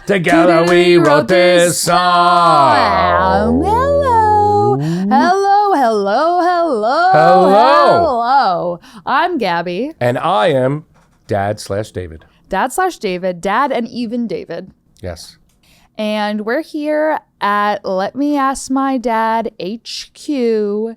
Together we wrote this song. Hello. I'm Gabby. And I am Dad/David. Dad/David. Dad and even David. Yes. And we're here at Let Me Ask My Dad HQ to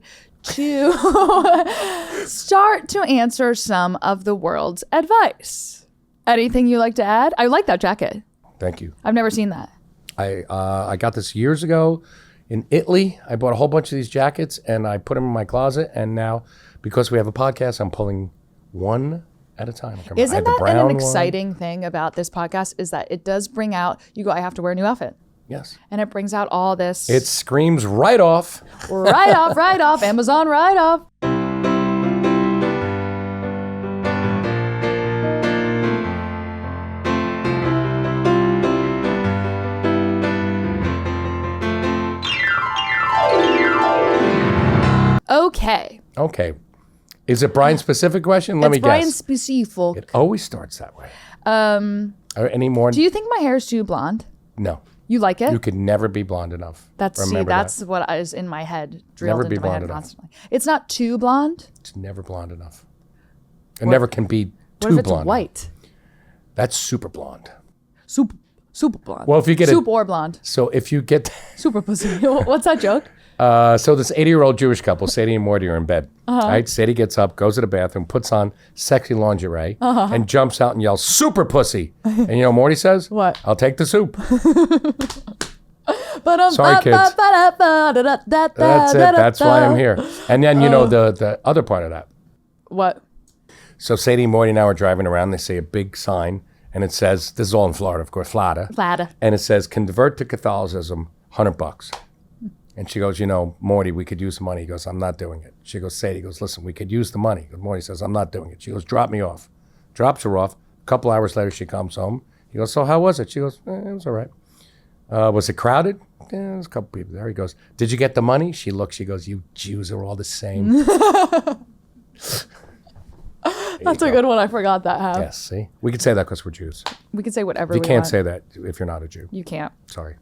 start to answer some of the world's advice. Anything you like to add? I like that jacket. Thank you. I've never seen that. I got this years ago in Italy. I bought a whole bunch of these jackets and I put them in my closet. And now, because we have a podcast, I'm pulling one at a time. Isn't that an exciting thing about this podcast is that it does bring out, you go, I have to wear a new outfit. Yes. And it brings out all this. It screams right off. Right off, Amazon right off. Okay. Is it Brian specific question? Let me guess. Brian specific. It always starts that way. Any more? Do you think my hair is too blonde? No. You like it? You could never be blonde enough. That's what is in my head, drilled Never be into my blonde head enough. constantly. It's not too blonde. It's never blonde enough. It never can be too What if it's blonde. white? That's super blonde. Super blonde. Well, if you get Soup or blonde. So if you get Super pussy. What's that joke? so this 80-year-old Jewish couple, Sadie and Morty, are in bed. Right? Sadie gets up, goes to the bathroom, puts on sexy lingerie, and jumps out and yells, "Super pussy!" And you know what Morty says? What? "I'll take the soup." Sorry, kids. That's it. That's why I'm here. And then you know the other part of that. What? So Sadie and Morty now are driving around. They see a big sign, and it says, "This is all in Florida, of course, Florida." And it says, "Convert to Catholicism, $100." And she goes, "You know, Morty, we could use the money." He goes, "I'm not doing it." She goes, Sadie goes, "Listen, we could use the money." Morty says, "I'm not doing it." She goes, "Drop me off." Drops her off. A couple hours later, she comes home. He goes, "So how was it?" She goes, "It was all right." "Was it crowded?" "Yeah, there was a couple people there." He goes, "Did you get the money?" She looks, she goes, "You Jews are all the same." That's a good one. I forgot that half. Yes, see? We could say that because we're Jews. We can say whatever You we can't want. say that if you're not a Jew. You can't. Sorry.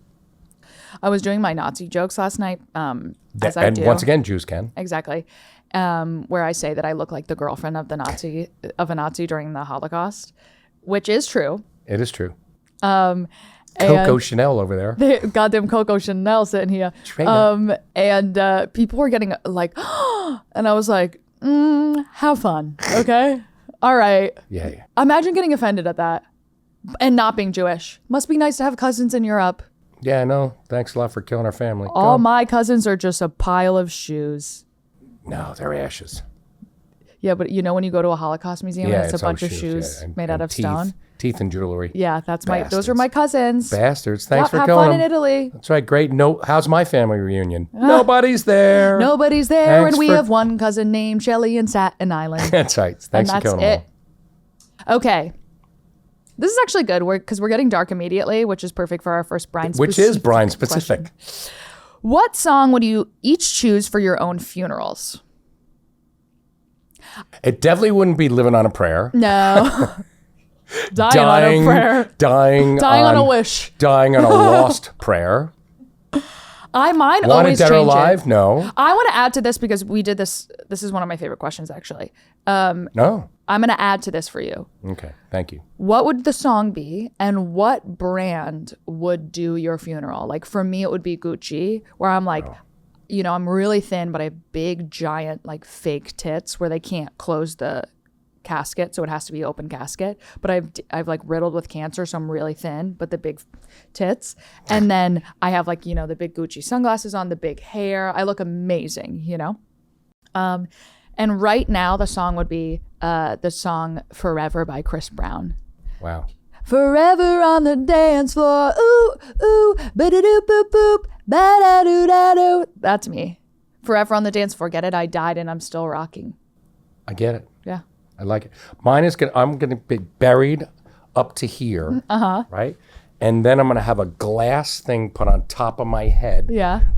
I was doing my Nazi jokes last night, as I And do. once again, Jews can. Exactly. Where I say that I look like the girlfriend of a Nazi during the Holocaust, which is true. It is true. Coco Chanel over there. Goddamn Coco Chanel sitting here. And people were getting like, and I was like, have fun, okay? All right. Yeah. Imagine getting offended at that and not being Jewish. Must be nice to have cousins in Europe. Yeah, I know. Thanks a lot for killing our family. All my cousins are just a pile of shoes. No, they're ashes. Yeah, but you know when you go to a Holocaust museum and it's a bunch of shoes made out of stone? Teeth and jewelry. Yeah, those are my cousins. Bastards. Thanks for have killing fun them. in Italy. That's right. Great. No, how's my family reunion? Nobody's there. Nobody's there, Thanks and we for- have one cousin named Shelly in Staten Island. That's right. Thanks for killing them all. Okay. This is actually good because we're getting dark immediately, which is perfect for our first Brian Which is Brian specific. Question. What song would you each choose for your own funerals? It definitely wouldn't be Living on a Prayer. No. Dying on a prayer. Dying on a wish. Dying on a lost prayer. Mine Wanted always Dead or change Alive? it. No. I want to add to this because we did this. This is one of my favorite questions, actually. No. I'm going to add to this for you. Okay. Thank you. What would the song be and what brand would do your funeral? Like for me, it would be Gucci, where I'm like, you know, I'm really thin, but I have big, giant, like fake tits where they can't close the casket. So it has to be open casket. But I've like riddled with cancer. So I'm really thin, but the big tits. And then I have like, you know, the big Gucci sunglasses on, the big hair. I look amazing, you know? And right now the song would be the song Forever by Chris Brown. Wow. Forever on the dance floor, ooh, ooh, ba-da-doo, boop, boop, ba-da-doo-da-doo. That's me. Forever on the dance floor. Get it? I died and I'm still rocking. I get it. Yeah. I like it. Mine is I'm gonna be buried up to here, right? And then I'm going to have a glass thing put on top of my head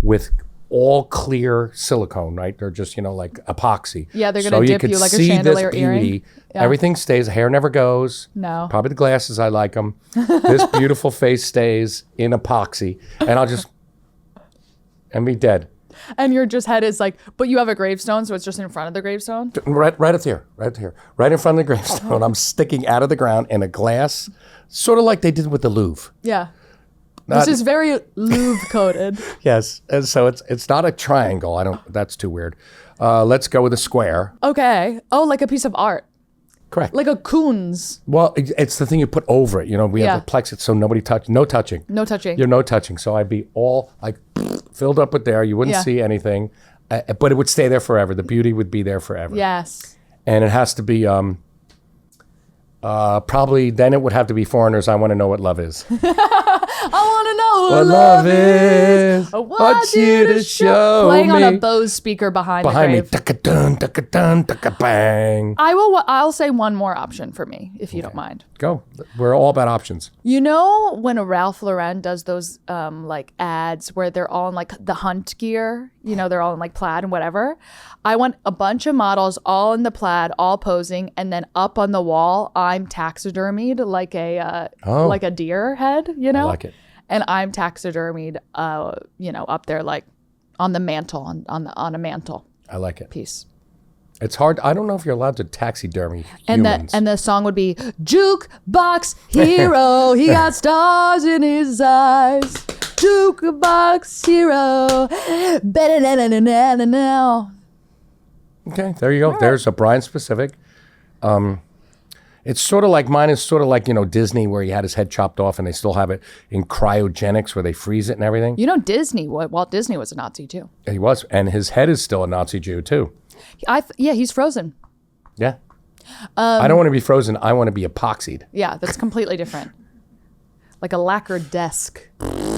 with all clear silicone, right? They're just, like epoxy. Yeah, they're going to dip you like a chandelier earring. Yeah. Everything stays. Hair never goes. No. Probably the glasses, I like them. This beautiful face stays in epoxy. And I'll just, and be dead. And your just head is like, but you have a gravestone, so it's just in front of the gravestone? Right up here. Right in front of the gravestone. I'm sticking out of the ground in a glass, sort of like they did with the Louvre. Yeah. This is very Louvre coated. Yes. And so it's not a triangle. That's too weird. Let's go with a square. Okay. Oh, like a piece of art. Correct. Like a Koons. Well, it's the thing you put over it. We have the plexus, so nobody no touching. No touching. You're no touching. So I'd be all like filled up with there. You wouldn't see anything, but it would stay there forever. The beauty would be there forever. Yes. And it has to be probably, then it would have to be Foreigners. I Want to Know What Love Is. I want to know what love is. I want you to show Playing me. on a Bose speaker behind the grave. Dun, dun, bang. I'll say one more option for me, if you don't mind. Go. We're all about options. You know when a Ralph Lauren does those like ads where they're all in like the hunt gear, they're all in like plaid and whatever. I want a bunch of models all in the plaid, all posing, and then up on the wall, I'm taxidermied like a deer head, I like it. And I'm taxidermied, up there like on the mantle, on a mantle. I like it. Piece. It's hard. I don't know if you're allowed to taxidermy and humans. And the song would be Jukebox Hero. He got stars in his eyes. Jukebox Hero. Okay, there you go. Right. There's a Brian specific. It's sort of like mine is sort of like, Disney where he had his head chopped off and they still have it in cryogenics where they freeze it and everything. Disney, Walt Disney was a Nazi too. He was. And his head is still a Nazi Jew too. He's frozen. Yeah. I don't want to be frozen. I want to be epoxied. Yeah, that's completely different. Like a lacquered desk.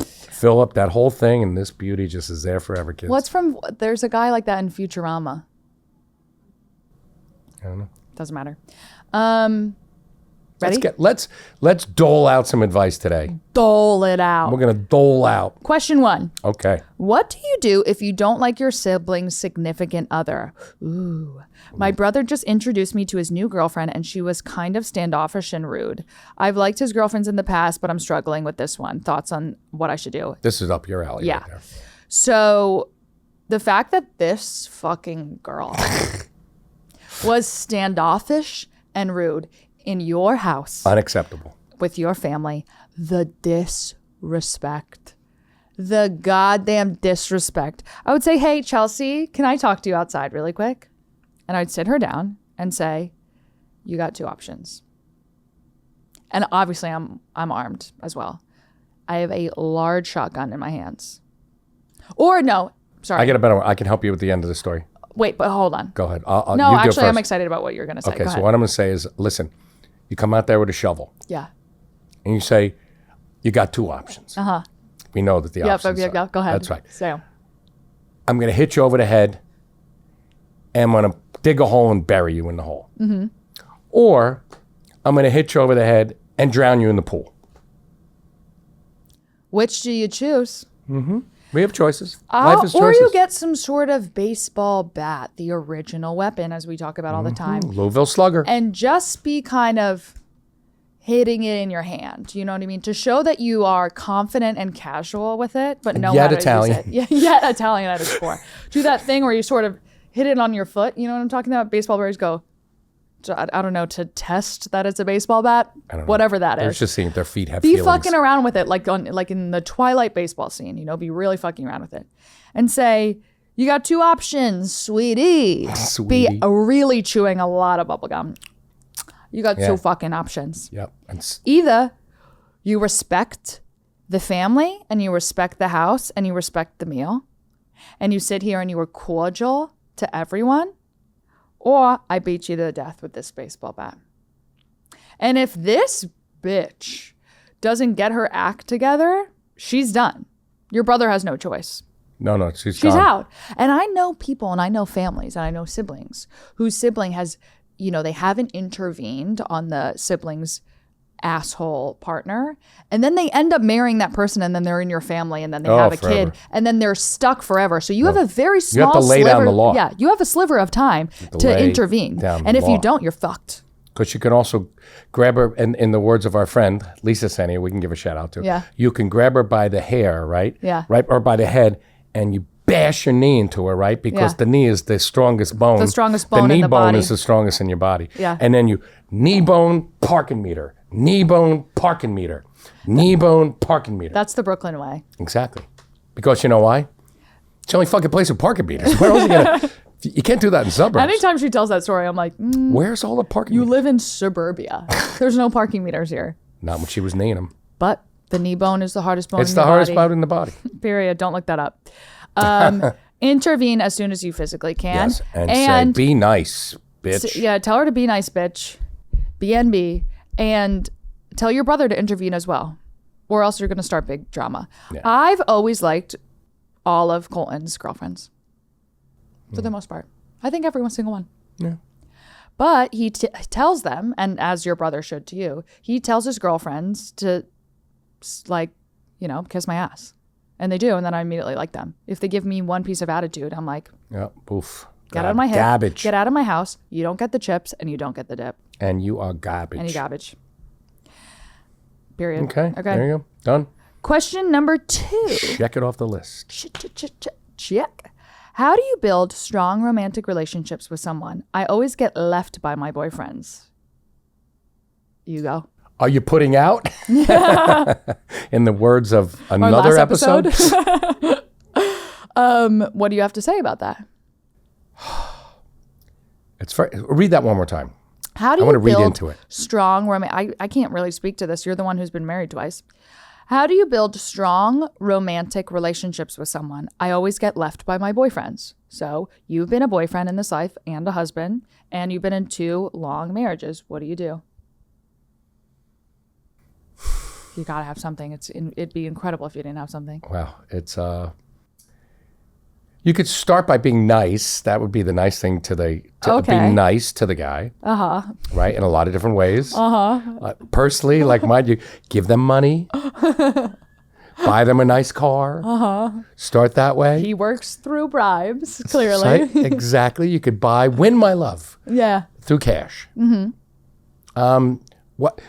Fill up that whole thing and this beauty just is there forever, kids. There's a guy like that in Futurama. I don't know. Doesn't matter. Ready? Let's dole out some advice today. Dole it out. We're going to dole out. Question 1. Okay. What do you do if you don't like your sibling's significant other? Ooh. My brother just introduced me to his new girlfriend and she was kind of standoffish and rude. I've liked his girlfriends in the past, but I'm struggling with this one. Thoughts on what I should do? This is up your alley. Yeah. Right there. So the fact that this fucking girl was standoffish and rude in your house. Unacceptable. With your family. The disrespect. The goddamn disrespect. I would say, hey, Chelsea, can I talk to you outside really quick? And I'd sit her down and say, you got 2 options. And obviously I'm armed as well. I have a large shotgun in my hands. Or no, sorry. I get a better one. I can help you with the end of the story. Wait, but hold on. Go ahead. No, actually, I'm excited about what you're going to say. Okay, so what I'm going to say is, listen, you come out there with a shovel. Yeah. And you say, you got 2 options. Uh-huh. We know that the options Yeah, go ahead. That's right. So. I'm going to hit you over the head, and I'm going to dig a hole and bury you in the hole. Mm-hmm. Or I'm going to hit you over the head and drown you in the pool. Which do you choose? Mm-hmm. We have choices. Life is choices. Or you get some sort of baseball bat, the original weapon, as we talk about all the time. Louisville Slugger. And just be kind of hitting it in your hand. You know what I mean? To show that you are confident and casual with it, but know how to Italian. use it. Yet Italian at its core. Do that thing where you sort of hit it on your foot. You know what I'm talking about? Baseball players go, I don't know, to test that it's a baseball bat. I don't know. Whatever that is. They're just seeing if their feet have Be feelings. fucking around with it, like in the Twilight baseball scene. Be really fucking around with it, and say, you got 2 options, sweetie. Be really chewing a lot of bubble gum. You got 2 fucking options. Yep. Either you respect the family and you respect the house and you respect the meal, and you sit here and you are cordial to everyone. Or I beat you to death with this baseball bat. And if this bitch doesn't get her act together, she's done. Your brother has no choice. No, she's gone. out. And I know people and I know families and I know siblings whose sibling has, they haven't intervened on the siblings' asshole partner, and then they end up marrying that person, and then they're in your family, and then they have a forever. kid, and then they're stuck forever. So you have a very small You have to lay sliver, down the law. Yeah, you have a sliver of time to lay intervene. down And the if you law. don't, you're fucked. Because you can also grab her, and in the words of our friend, Lisa Senia, we can give a shout out to. Yeah. You can grab her by the hair, right? Yeah. Right, or by the head, and you bash your knee into her, right? Because Yeah. the knee is the strongest bone. The strongest bone The knee in the bone body. is the strongest in your body. Yeah. And then you knee bone, parking meter. Knee bone, parking meter. Knee bone, parking meter. That's the Brooklyn way. Exactly. Because you know why? It's the only fucking place with parking meters. Where else are you gonna... You can't do that in suburbs. Anytime she tells that story, I'm like, Where's all the parking you meters? live in suburbia. There's no parking meters here. Not when she was kneeing them. But the knee bone is the hardest bone It's in the your hardest body. bone in the body. Period. Don't look that up. Intervene as soon as you physically can. Yes. And say, be nice, bitch. Tell her to be nice, bitch. BNB. And tell your brother to intervene as well. Or else you're going to start big drama. Yeah. I've always liked all of Colton's girlfriends. For the most part. I think every single one. Yeah. But he tells them, and as your brother should to you, he tells his girlfriends to, like, kiss my ass. And they do, and then I immediately like them. If they give me one piece of attitude, I'm like, Yeah, poof. get out of my head. Garbage. Get out of my house. You don't get the chips, and you don't get the dip. And you are garbage. Any garbage. Period. Okay. There you go. Done. Question number 2. Check it off the list. Check. How do you build strong romantic relationships with someone? I always get left by my boyfriends. You go. Are you putting out? In the words of Our another last episode? What do you have to say about that? Read that one more time. How do I you want to read build into it. strong romantic? I can't really speak to this. You're the one who's been married twice. How do you build strong romantic relationships with someone? I always get left by my boyfriends. So you've been a boyfriend in this life and a husband, and you've been in 2 long marriages. What do? You gotta have something. It'd be incredible if you didn't have something. Wow. It's you could start by being nice. That would be the nice thing to be nice to the guy. Right? In a lot of different ways. Personally, like mine, you give them money. Buy them a nice car. Start that way. He works through bribes, clearly. Exactly. You could win my love. Yeah. Through cash.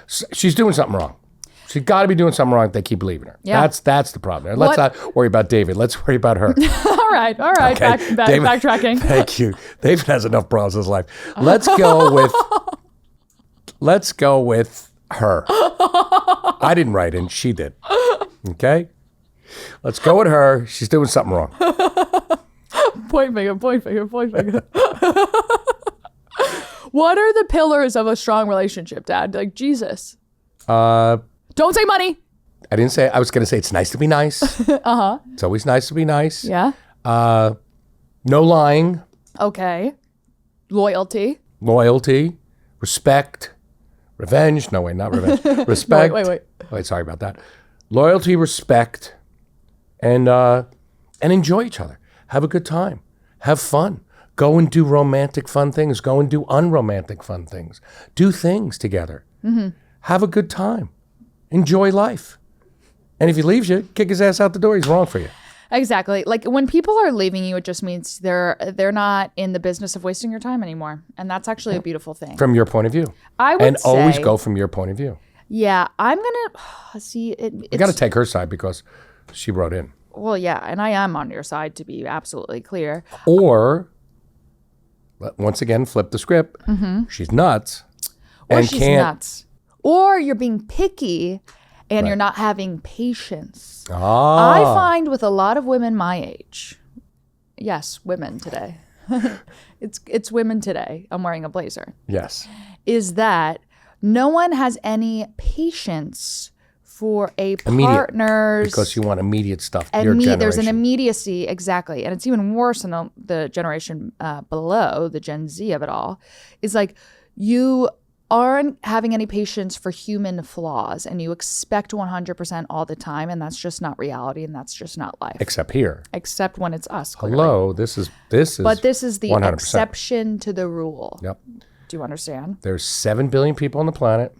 She's doing something wrong. She's got to be doing something wrong if they keep leaving her. Yeah. That's the problem. Let's not worry about David. Let's worry about her. All right. Okay. David, Backtracking. Thank you. David has enough problems in his life. Let's go with her. I didn't write in. She did. Okay? Let's go with her. She's doing something wrong. Point finger. What are the pillars of a strong relationship, Dad? Like, Jesus. Don't say money. I didn't say. I was going to say it's nice to be nice. It's always nice to be nice. Yeah. No lying. Okay. Loyalty. Respect. Revenge. No, wait, not revenge. Respect. Wait. Sorry about that. Loyalty, respect, and enjoy each other. Have a good time. Have fun. Go and do romantic fun things. Go and do unromantic fun things. Do things together. Have a good time. Enjoy life. And if he leaves you, kick his ass out the door. He's wrong for you. Exactly. Like, when people are leaving you, it just means they're not in the business of wasting your time anymore. And that's actually a beautiful thing. From your point of view. I would say, always go from your point of view. Yeah, I'm going to see it. You got to take her side because she wrote in. Well, yeah, and I am on your side, to be absolutely clear. Or, once again, flip the script. She's nuts. Or she's nuts. Or you're being picky and you're not having patience. I find with a lot of women my age, yes, women today, it's women today, I'm wearing a blazer. Yes. Is that no one has any patience for a partner's... Because you want immediate stuff. And there's an immediacy, exactly. And it's even worse in the generation below, the Gen Z of it all, is like you aren't having any patience for human flaws and you expect 100% all the time, and that's just not reality and that's just not life. Except here. Except when it's us. Clearly. Hello, this is But this is the 100%. exception to the rule. Yep. Do you understand? There's 7 billion people on the planet.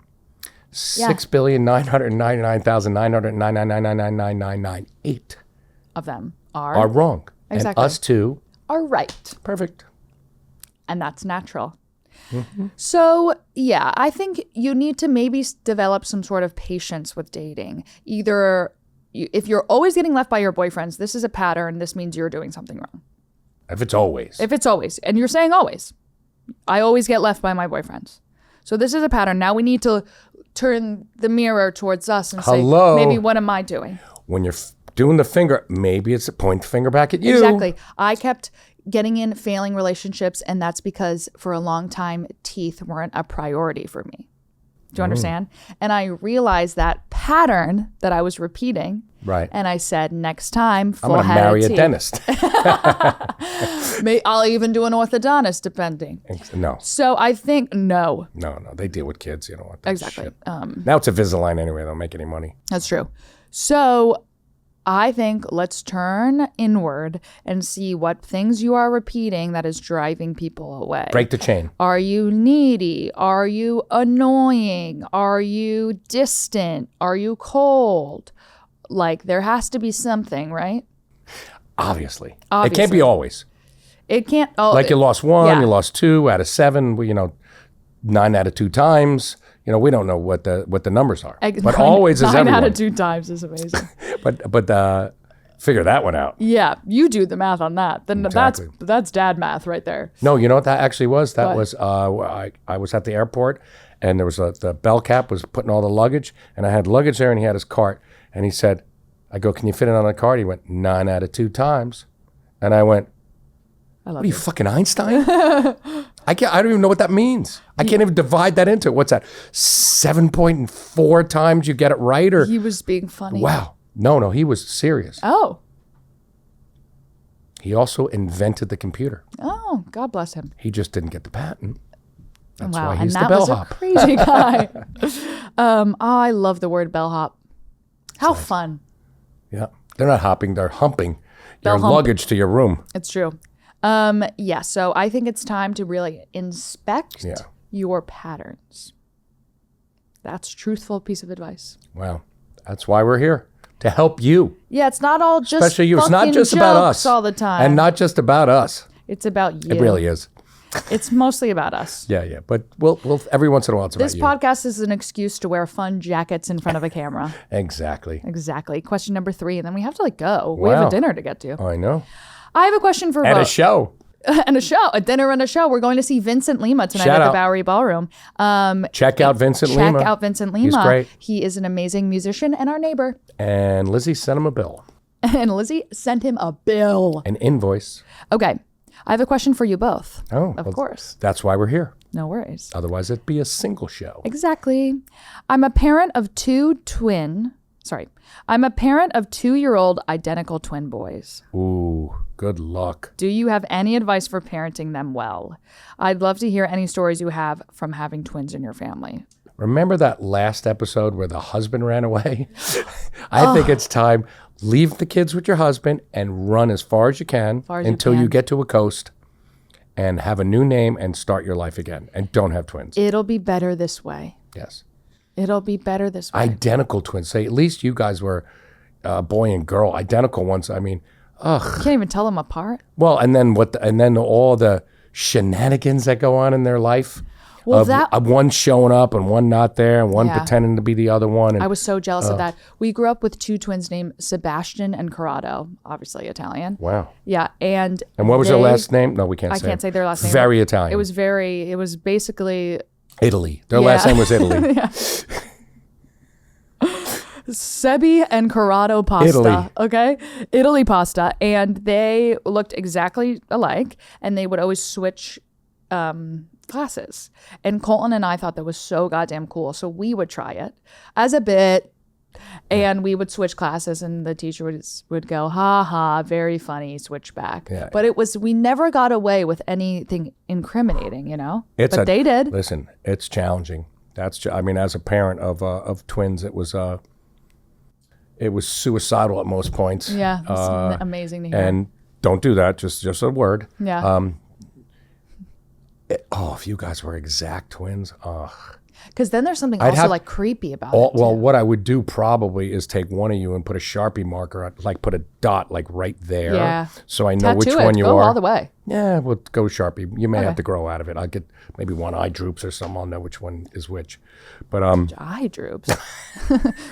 6,999,999,999,998 of them are wrong. Exactly. And us two are right. Perfect. And that's natural. So, yeah, I think you need to maybe develop some sort of patience with dating. Either if you're always getting left by your boyfriends, this is a pattern. This means you're doing something wrong. If it's always. And you're saying always. I always get left by my boyfriends. So this is a pattern. Now we need to turn the mirror towards us and say, maybe what am I doing? When you're doing the finger, maybe it's a point finger back at you. Exactly. I kept getting in failing relationships, and that's because for a long time, teeth weren't a priority for me. Do you understand? And I realized that pattern that I was repeating. Right. And I said, next time, I'm going to marry a dentist. I'll even do an orthodontist, depending. No. So I think, no. No, they deal with kids. You don't want that Exactly. shit. Now it's a Invisalign anyway. They don't make any money. That's true. So I think let's turn inward and see what things you are repeating that is driving people away. Break the chain. Are you needy? Are you annoying? Are you distant? Are you cold? Like, there has to be something, right? Obviously. It can't be always. It can't. You lost one, you lost 2 out of 7, 9 out of 2 times. We don't know what the numbers are. But always is everyone. 9 out of 2 times is amazing. but figure that one out. Yeah, you do the math on that. Then exactly. that's dad math right there. No, you know what that actually was? That was I was at the airport, and there was the bell cap was putting all the luggage, and I had luggage there, and he had his cart, and he said, I go, can you fit it on a cart? He went, 9 out of 2 times. And I went, what are you, fucking Einstein? I don't even know what that means. I can't even divide that into, what's that, 7.4 times you get it right? Or he was being funny. Wow. No, he was serious. Oh. He also invented the computer. Oh, God bless him. He just didn't get the patent. That's wow, why he's and the that was bellhop. a crazy guy. I love the word bellhop. How fun. Yeah. They're not hopping, they're humping your Bell hump. luggage to your room. It's true. So I think it's time to really inspect your patterns. That's a truthful piece of advice. Wow. That's why we're here. To help you. Yeah, it's not all just especially you. It's not just about us all the time. And not just about us. It's about you. It really is. It's mostly about us. Yeah. But we'll every once in a while it's this about you. This podcast is an excuse to wear fun jackets in front of a camera. Exactly. Question number 3, and then we have to go. Wow. We have a dinner to get to. I know. I have a question for both. And a show. A dinner and a show. We're going to see Vincent Lima tonight at the Bowery Ballroom. Check out Vincent Lima. Check out Vincent Lima. He's great. He is an amazing musician and our neighbor. And Lizzie sent him a bill. And Lizzie sent him a bill. An invoice. Okay. I have a question for you both. Oh. Of course. That's why we're here. No worries. Otherwise, it'd be a single show. Exactly. I'm a parent of 2-year-old identical twin boys. Ooh, good luck. Do you have any advice for parenting them well? I'd love to hear any stories you have from having twins in your family. Remember that last episode where the husband ran away? I think it's time. Leave the kids with your husband and run as far as you can until you get to a coast and have a new name and start your life again. And don't have twins. It'll be better this way. Yes. It'll be better this way. Identical twins. Say, at least you guys were boy and girl, identical ones. I mean, ugh. You can't even tell them apart. Well, and then all the shenanigans that go on in their life. Well, of one showing up and one not there and one pretending to be the other one. And, I was so jealous of that. We grew up with 2 twins named Sebastian and Corrado, obviously Italian. Wow. Yeah, and what was their last name? No, we can't say. I can't say their last name. Very Italian. It was basically Italy. Their last name was Italy. Sebi and Corrado pasta. Italy. Okay? Italy pasta. And they looked exactly alike, and they would always switch classes. And Colton and I thought that was so goddamn cool. So we would try it as a bit, and we would switch classes, and the teacher would go, ha ha, very funny, switch back. Yeah. But we never got away with anything incriminating, but they did. Listen, it's challenging. As a parent of twins, it was suicidal at most points. Yeah, it's amazing to hear. And don't do that. Just a word. Yeah. If you guys were exact twins, Because then there's something also like creepy about it. Well, what I would do probably is take one of you and put a Sharpie marker on, like put a dot like right there. Yeah. So I know which Tattoo one it. you Go are. all the way. Yeah, we'll go Sharpie. You may have to grow out of it. I'll get maybe one eye droops or something. I'll know which one is which. But eye droops.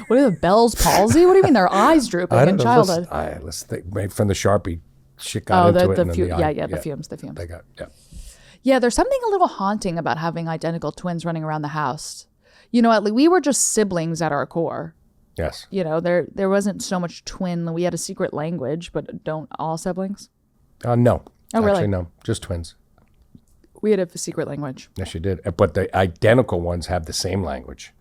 What are the Bell's palsy? What do you mean their eyes drooping in childhood? Let's think. Maybe from the Sharpie, shit got into it. The fumes. They got Yeah, there's something a little haunting about having identical twins running around the house. You know, we were just siblings at our core. Yes. You know, there wasn't so much twin. We had a secret language, but don't all siblings? No. Oh, really? Actually, no. Just twins. We had a secret language. Yes, you did. But the identical ones have the same language,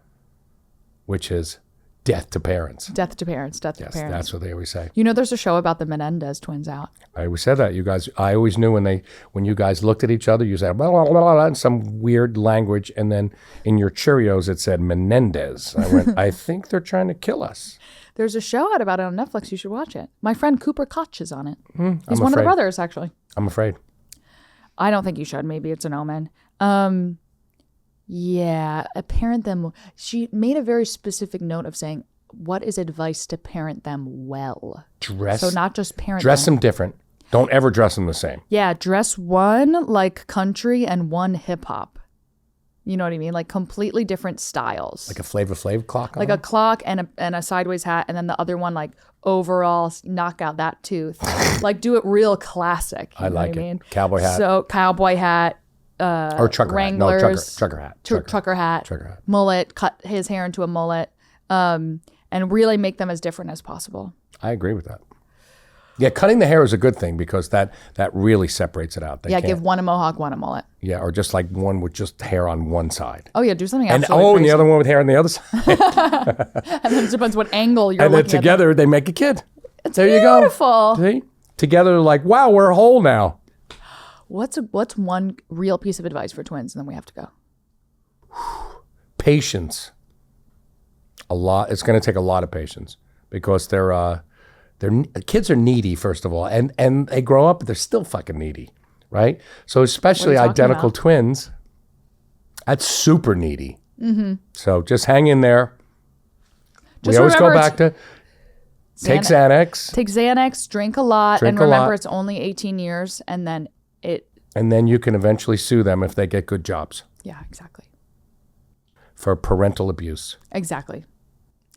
which is death to parents. Death to parents. Yes, that's what they always say. You know, there's a show about the Menendez twins out. I always said that. You guys, I always knew when you guys looked at each other, you said blah, blah, blah, blah, in some weird language, and then in your Cheerios it said Menendez. I went, I think they're trying to kill us. There's a show out about it on Netflix. You should watch it. My friend Cooper Koch is on it. He's one of the brothers, actually. I'm afraid. I don't think you should. Maybe it's an omen. Yeah, parent them. She made a very specific note of saying, what is advice to parent them well? So not just parent dress them different. Don't ever dress them the same. Yeah, dress one like country and one hip hop. You know what I mean? Like completely different styles. Like a Flavor Flav clock on Like a clock and a sideways hat, and then the other one like overalls, knock out that tooth. Like do it real classic. I like it. Mean? Cowboy hat. So cowboy hat. Or trucker Wranglers, hat. No, trucker hat. Trucker hat. Mullet, cut his hair into a mullet. And really make them as different as possible. I agree with that. Yeah, cutting the hair is a good thing because that really separates it out. Give one a mohawk, one a mullet. Yeah, or just like one with just hair on one side. Oh yeah, do something and absolutely crazy. And the other one with hair on the other side. And then it depends what angle you're looking at. And then together they make a kid. It's beautiful. You go. See? Together they're like, wow, we're whole now. What's one real piece of advice for twins, and then we have to go? Patience. It's going to take a lot of patience because kids are needy, first of all, and they grow up, but they're still fucking needy, right? So especially identical twins, that's super needy. Mm-hmm. So just hang in there. We always go back to take Xanax. Take Xanax, drink a lot, and remember it's only 18 years, and then you can eventually sue them if they get good jobs. Yeah, exactly. For parental abuse. Exactly.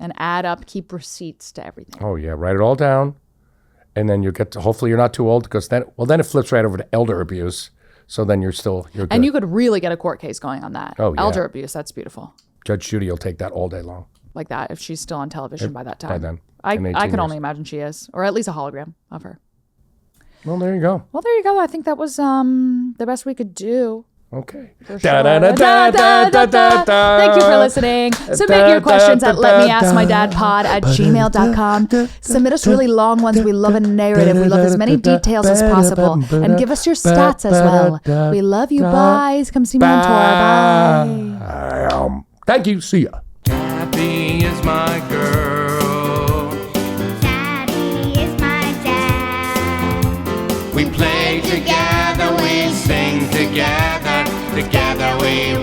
And add up, keep receipts to everything. Oh yeah, write it all down, and then you get to. Hopefully, you're not too old because then it flips right over to elder abuse. So then you're good. And you could really get a court case going on that. Oh yeah, elder abuse. That's beautiful. Judge Judy will take that all day long. Like that, if she's still on television by that time. By then, I can only imagine she is, or at least a hologram of her. Well, there you go. I think that was the best we could do. Okay. Thank you for listening. Submit your questions at letmeaskmydadpod@gmail.com. Submit us really long ones. We love a narrative. We love as many details as possible. And give us your stats as well. We love you. Bye. Come see me on tour. Bye. Thank you. See ya. Gabby is my girl. Daddy is my dad. We play together, we sing together, together we